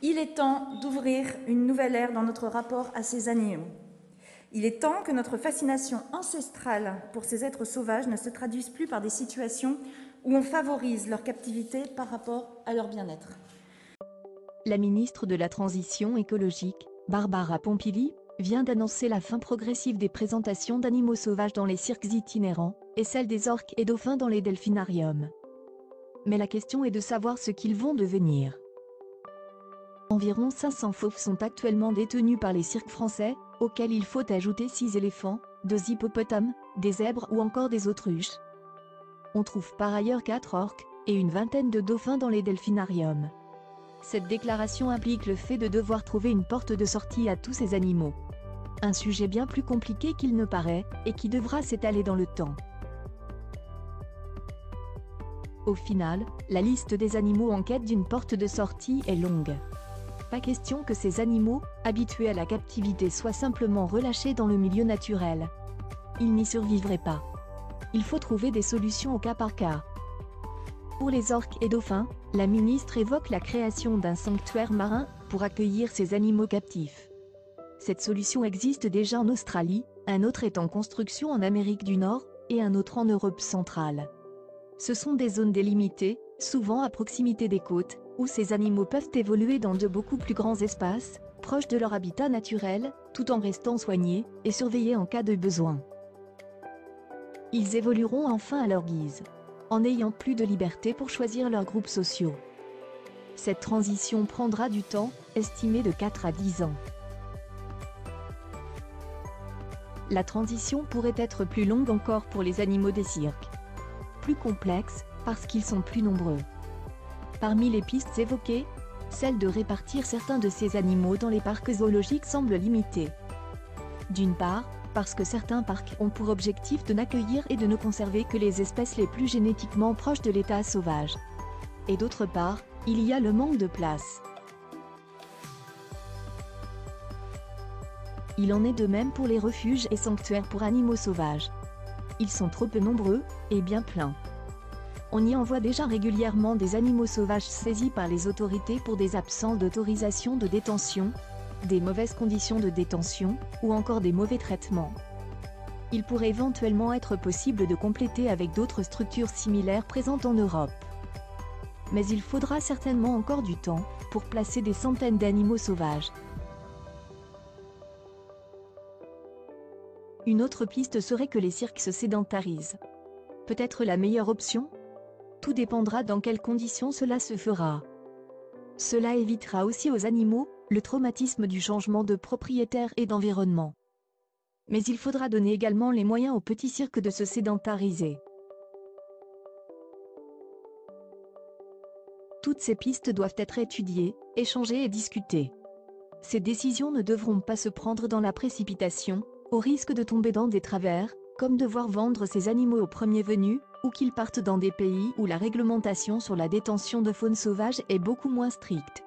Il est temps d'ouvrir une nouvelle ère dans notre rapport à ces animaux. Il est temps que notre fascination ancestrale pour ces êtres sauvages ne se traduise plus par des situations où on favorise leur captivité par rapport à leur bien-être. La ministre de la Transition écologique, Barbara Pompili, vient d'annoncer la fin progressive des présentations d'animaux sauvages dans les cirques itinérants, et celle des orques et dauphins dans les delphinariums. Mais la question est de savoir ce qu'ils vont devenir. Environ 500 fauves sont actuellement détenus par les cirques français, auxquels il faut ajouter 6 éléphants, 2 hippopotames, des zèbres ou encore des autruches. On trouve par ailleurs 4 orques, et une vingtaine de dauphins dans les delphinariums. Cette déclaration implique le fait de devoir trouver une porte de sortie à tous ces animaux. Un sujet bien plus compliqué qu'il ne paraît, et qui devra s'étaler dans le temps. Au final, la liste des animaux en quête d'une porte de sortie est longue. Pas question que ces animaux, habitués à la captivité, soient simplement relâchés dans le milieu naturel. Ils n'y survivraient pas. Il faut trouver des solutions au cas par cas. Pour les orques et dauphins, la ministre évoque la création d'un sanctuaire marin pour accueillir ces animaux captifs. Cette solution existe déjà en Australie, un autre est en construction en Amérique du Nord, et un autre en Europe centrale. Ce sont des zones délimitées, souvent à proximité des côtes, où ces animaux peuvent évoluer dans de beaucoup plus grands espaces, proches de leur habitat naturel, tout en restant soignés et surveillés en cas de besoin. Ils évolueront enfin à leur guise, en n'ayant plus de liberté pour choisir leurs groupes sociaux. Cette transition prendra du temps, estimé de 4 à 10 ans. La transition pourrait être plus longue encore pour les animaux des cirques. Plus complexe, parce qu'ils sont plus nombreux. Parmi les pistes évoquées, celle de répartir certains de ces animaux dans les parcs zoologiques semble limitée. D'une part, parce que certains parcs ont pour objectif de n'accueillir et de ne conserver que les espèces les plus génétiquement proches de l'état sauvage. Et d'autre part, il y a le manque de place. Il en est de même pour les refuges et sanctuaires pour animaux sauvages. Ils sont trop peu nombreux, et bien pleins. On y envoie déjà régulièrement des animaux sauvages saisis par les autorités pour des absences d'autorisation de détention, des mauvaises conditions de détention, ou encore des mauvais traitements. Il pourrait éventuellement être possible de compléter avec d'autres structures similaires présentes en Europe. Mais il faudra certainement encore du temps pour placer des centaines d'animaux sauvages. Une autre piste serait que les cirques se sédentarisent. Peut-être la meilleure option ? Tout dépendra dans quelles conditions cela se fera. Cela évitera aussi aux animaux le traumatisme du changement de propriétaire et d'environnement. Mais il faudra donner également les moyens aux petits cirques de se sédentariser. Toutes ces pistes doivent être étudiées, échangées et discutées. Ces décisions ne devront pas se prendre dans la précipitation, au risque de tomber dans des travers, comme devoir vendre ces animaux au premier venu, ou qu'ils partent dans des pays où la réglementation sur la détention de faune sauvage est beaucoup moins stricte.